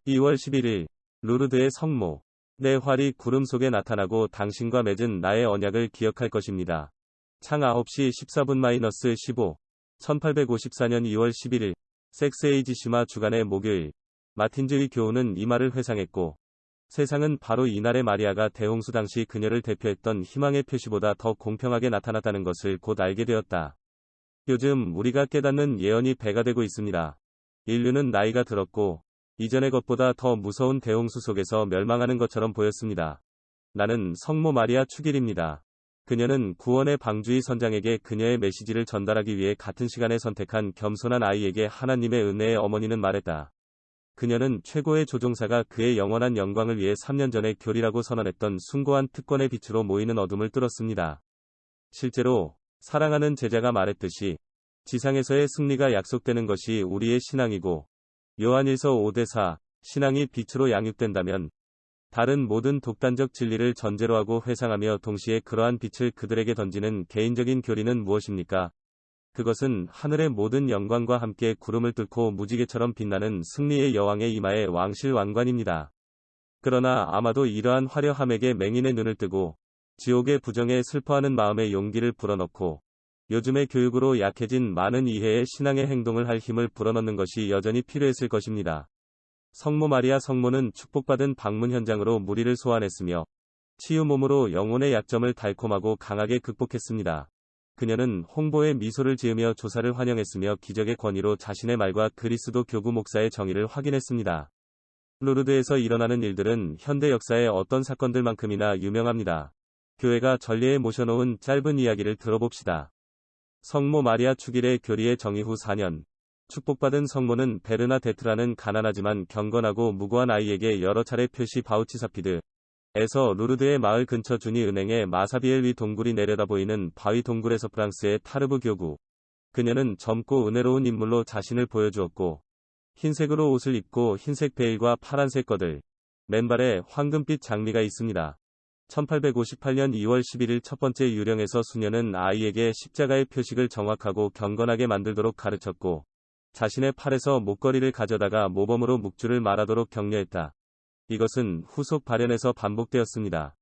2월 11일 루르드의 성모. 내 활이 구름 속에 나타나고 당신과 맺은 나의 언약을 기억할 것입니다. 창 9시 14분-15 1854년 2월 11일 섹스에이지시마 주간의 목요일 마틴즈의 교우는 이 말을 회상했고 세상은 바로 이날의 마리아가 대홍수 당시 그녀를 대표했던 희망의 표시보다 더 공평하게 나타났다는 것을 곧 알게 되었다. 요즘 우리가 깨닫는 예언이 배가 되고 있습니다. 인류는 나이가 들었고 이전의 것보다 더 무서운 대홍수 속에서 멸망하는 것처럼 보였습니다. 나는 성모 마리아 축일입니다. 그녀는 구원의 방주의 선장에게 그녀의 메시지를 전달하기 위해 같은 시간에 선택한 겸손한 아이에게 하나님의 은혜의 어머니는 말했다. 그녀는 최고의 조종사가 그의 영원한 영광을 위해 3년 전에 교리라고 선언했던 숭고한 특권의 빛으로 모이는 어둠을 뚫었습니다. 실제로 사랑하는 제자가 말했듯이 지상에서의 승리가 약속되는 것이 우리의 신앙이고 요한일서 5대4 신앙이 빛으로 양육된다면 다른 모든 독단적 진리를 전제로 하고 회상하며 동시에 그러한 빛을 그들에게 던지는 개인적인 교리는 무엇입니까? 그것은 하늘의 모든 영광과 함께 구름을 뚫고 무지개처럼 빛나는 승리의 여왕의 이마의 왕실 왕관입니다. 그러나 아마도 이러한 화려함에게 맹인의 눈을 뜨고 지옥의 부정에 슬퍼하는 마음에 용기를 불어넣고 요즘의 교육으로 약해진 많은 이해의 신앙의 행동을 할 힘을 불어넣는 것이 여전히 필요했을 것입니다. 성모 마리아 성모는 축복받은 방문 현장으로 무리를 소환했으며 치유 몸으로 영혼의 약점을 달콤하고 강하게 극복했습니다. 그녀는 홍보에 미소를 지으며 조사를 환영했으며 기적의 권위로 자신의 말과 그리스도 교구 목사의 정의를 확인했습니다. 루르드에서 일어나는 일들은 현대 역사의 어떤 사건들만큼이나 유명합니다. 교회가 전례에 모셔놓은 짧은 이야기를 들어봅시다. 성모 마리아 축일의 교리의 정의 후 4년. 축복받은 성모는 베르나데트라는 가난하지만 경건하고 무고한 아이에게 여러 차례 표시 바우치사피드 에서 루르드의 마을 근처 주니 은행의 마사비엘 위 동굴이 내려다보이는 바위 동굴에서 프랑스의 타르브 교구. 그녀는 젊고 은혜로운 인물로 자신을 보여주었고 흰색으로 옷을 입고 흰색 베일과 파란색 거들, 맨발에 황금빛 장미가 있습니다. 1858년 2월 11일 첫 번째 유령에서 수녀는 아이에게 십자가의 표식을 정확하고 경건하게 만들도록 가르쳤고 자신의 팔에서 목걸이를 가져다가 모범으로 묵주를 말하도록 격려했다. 이것은 후속 발현에서 반복되었습니다.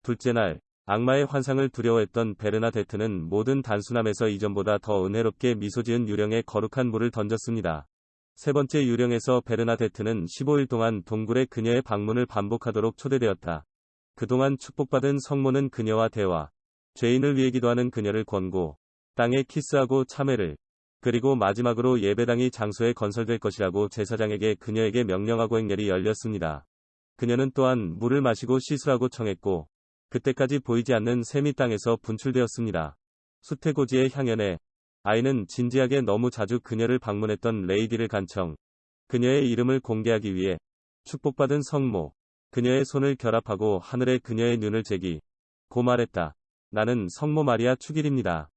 둘째 날, 악마의 환상을 두려워했던 베르나데트는 모든 단순함에서 이전보다 더 은혜롭게 미소 지은 유령에 거룩한 물을 던졌습니다. 세 번째 유령에서 베르나데트는 15일 동안 동굴에 그녀의 방문을 반복하도록 초대되었다. 그동안 축복받은 성모는 그녀와 대화, 죄인을 위해 기도하는 그녀를 권고, 땅에 키스하고 참회를, 그리고 마지막으로 예배당이 장소에 건설될 것이라고 제사장에게 그녀에게 명령하고 행렬이 열렸습니다. 그녀는 또한 물을 마시고 씻으라고 청했고 그때까지 보이지 않는 샘이 땅에서 분출되었습니다. 수태고지의 향연에 아이는 진지하게 너무 자주 그녀를 방문했던 레이디를 간청, 그녀의 이름을 공개하기 위해 축복받은 성모, 그녀의 손을 결합하고 하늘에 그녀의 눈을 재기 고 말했다. 나는 성모 마리아 축일입니다.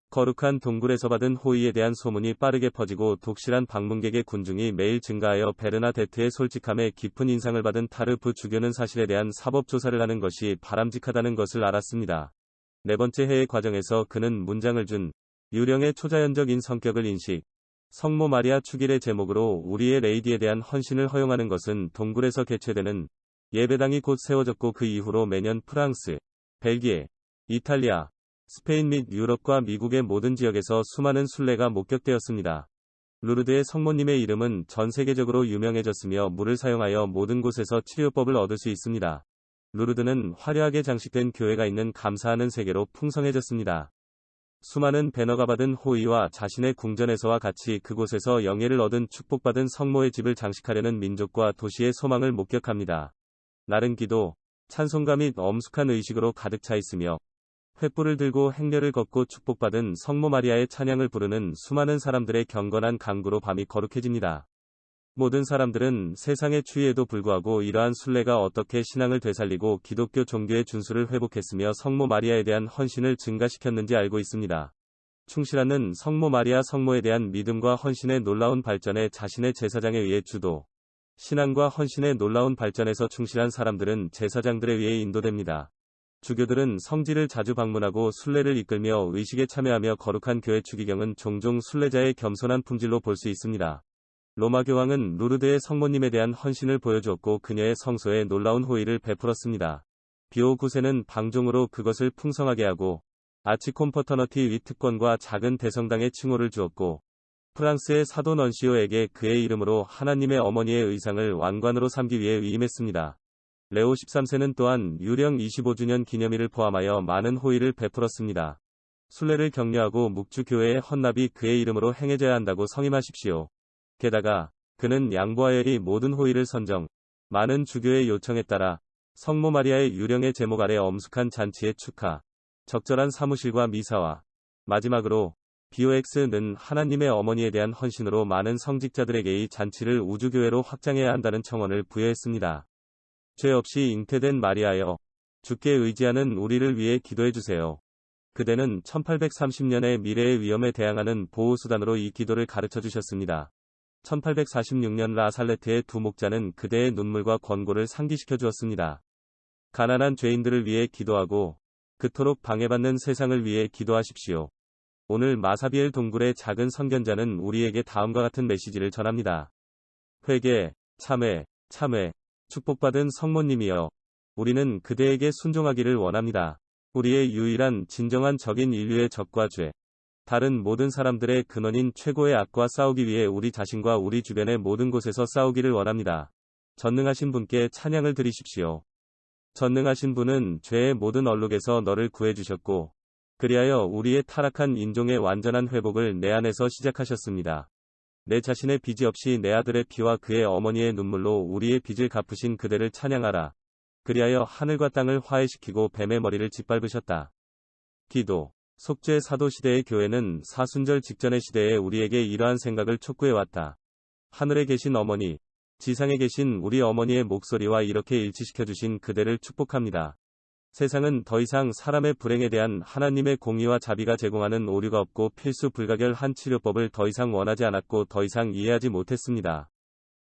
거룩한 동굴에서 받은 호의에 대한 소문이 빠르게 퍼지고 독실한 방문객의 군중이 매일 증가하여 베르나데트의 솔직함에 깊은 인상을 받은 타르프 주교는 사실에 대한 사법 조사를 하는 것이 바람직하다는 것을 알았습니다. 네 번째 해의 과정에서 그는 문장을 준 유령의 초자연적인 성격을 인식. 성모 마리아 축일의 제목으로 우리의 레이디에 대한 헌신을 허용하는 것은 동굴에서 개최되는 예배당이 곧 세워졌고 그 이후로 매년 프랑스, 벨기에, 이탈리아, 스페인 및 유럽과 미국의 모든 지역에서 수많은 순례가 목격되었습니다. 루르드의 성모님의 이름은 전 세계적으로 유명해졌으며 물을 사용하여 모든 곳에서 치료법을 얻을 수 있습니다. 루르드는 화려하게 장식된 교회가 있는 감사하는 세계로 풍성해졌습니다. 수많은 배너가 받은 호의와 자신의 궁전에서와 같이 그곳에서 영예를 얻은 축복받은 성모의 집을 장식하려는 민족과 도시의 소망을 목격합니다. 날은 기도, 찬송가 및 엄숙한 의식으로 가득 차 있으며 횃불을 들고 행렬을 걷고 축복받은 성모 마리아의 찬양을 부르는 수많은 사람들의 경건한 강구로 밤이 거룩해집니다. 모든 사람들은 세상의 추위에도 불구하고 이러한 순례가 어떻게 신앙을 되살리고 기독교 종교의 준수를 회복했으며 성모 마리아에 대한 헌신을 증가시켰는지 알고 있습니다. 충실하는 성모 마리아 성모에 대한 믿음과 헌신의 놀라운 발전에 자신의 제사장에 의해 주도, 신앙과 헌신의 놀라운 발전에서 충실한 사람들은 제사장들에 의해 인도됩니다. 주교들은 성지를 자주 방문하고 순례를 이끌며 의식에 참여하며 거룩한 교회 추기경은 종종 순례자의 겸손한 품질로 볼 수 있습니다. 로마 교황은 루르드의 성모님에 대한 헌신을 보여주었고 그녀의 성소에 놀라운 호의를 베풀었습니다. 비오 9세는 방종으로 그것을 풍성하게 하고 아치콤퍼터너티 위특권과 작은 대성당의 칭호를 주었고 프랑스의 사도 넌시오에게 그의 이름으로 하나님의 어머니의 의상을 왕관으로 삼기 위해 위임했습니다. 레오 13세는 또한 유령 25주년 기념일을 포함하여 많은 호의를 베풀었습니다. 순례를 격려하고 묵주교회의 헌납이 그의 이름으로 행해져야 한다고 성임하십시오. 게다가 그는 양보하여이 모든 호의를 선정, 많은 주교의 요청에 따라 성모 마리아의 유령의 제목 아래 엄숙한 잔치의 축하, 적절한 사무실과 미사와 마지막으로 BOX는 하나님의 어머니에 대한 헌신으로 많은 성직자들에게 이 잔치를 우주교회로 확장해야 한다는 청원을 부여했습니다. 죄 없이 잉태된 마리아여, 주께 의지하는 우리를 위해 기도해 주세요. 그대는 1830년의 미래의 위험에 대항하는 보호수단으로 이 기도를 가르쳐 주셨습니다. 1846년 라살레트의 두 목자는 그대의 눈물과 권고를 상기시켜 주었습니다. 가난한 죄인들을 위해 기도하고 그토록 방해받는 세상을 위해 기도하십시오. 오늘 마사비엘 동굴의 작은 선견자는 우리에게 다음과 같은 메시지를 전합니다. 회개, 참회, 참회, 축복받은 성모님이여. 우리는 그대에게 순종하기를 원합니다. 우리의 유일한 진정한 적인 인류의 적과 죄, 다른 모든 사람들의 근원인 최고의 악과 싸우기 위해 우리 자신과 우리 주변의 모든 곳에서 싸우기를 원합니다. 전능하신 분께 찬양을 드리십시오. 전능하신 분은 죄의 모든 얼룩에서 너를 구해주셨고 그리하여 우리의 타락한 인종의 완전한 회복을 내 안에서 시작하셨습니다. 내 자신의 빚이 없이 내 아들의 피와 그의 어머니의 눈물로 우리의 빚을 갚으신 그대를 찬양하라. 그리하여 하늘과 땅을 화해시키고 뱀의 머리를 짓밟으셨다. 기도. 속죄 사도 시대의 교회는 사순절 직전의 시대에 우리에게 이러한 생각을 촉구해왔다. 하늘에 계신 어머니, 지상에 계신 우리 어머니의 목소리와 이렇게 일치시켜 주신 그대를 축복합니다. 세상은 더 이상 사람의 불행에 대한 하나님의 공의와 자비가 제공하는 오류가 없고 필수 불가결한 치료법을 더 이상 원하지 않았고 더 이상 이해하지 못했습니다.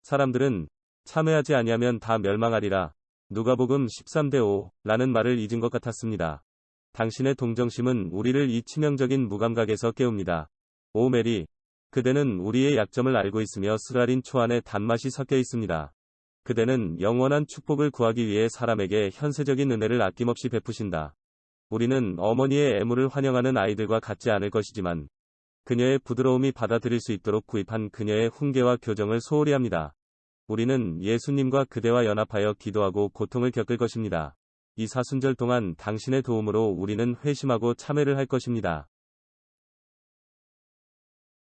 사람들은 참회하지 아니하면 다 멸망하리라. 누가복음 13:5라는 말을 잊은 것 같았습니다. 당신의 동정심은 우리를 이 치명적인 무감각에서 깨웁니다. 오 메리, 그대는 우리의 약점을 알고 있으며 쓰라린 초 안에 단맛이 섞여 있습니다. 그대는 영원한 축복을 구하기 위해 사람에게 현세적인 은혜를 아낌없이 베푸신다. 우리는 어머니의 애무를 환영하는 아이들과 같지 않을 것이지만 그녀의 부드러움이 받아들일 수 있도록 구입한 그녀의 훈계와 교정을 소홀히 합니다. 우리는 예수님과 그대와 연합하여 기도하고 고통을 겪을 것입니다. 이 사순절 동안 당신의 도움으로 우리는 회심하고 참회를 할 것입니다.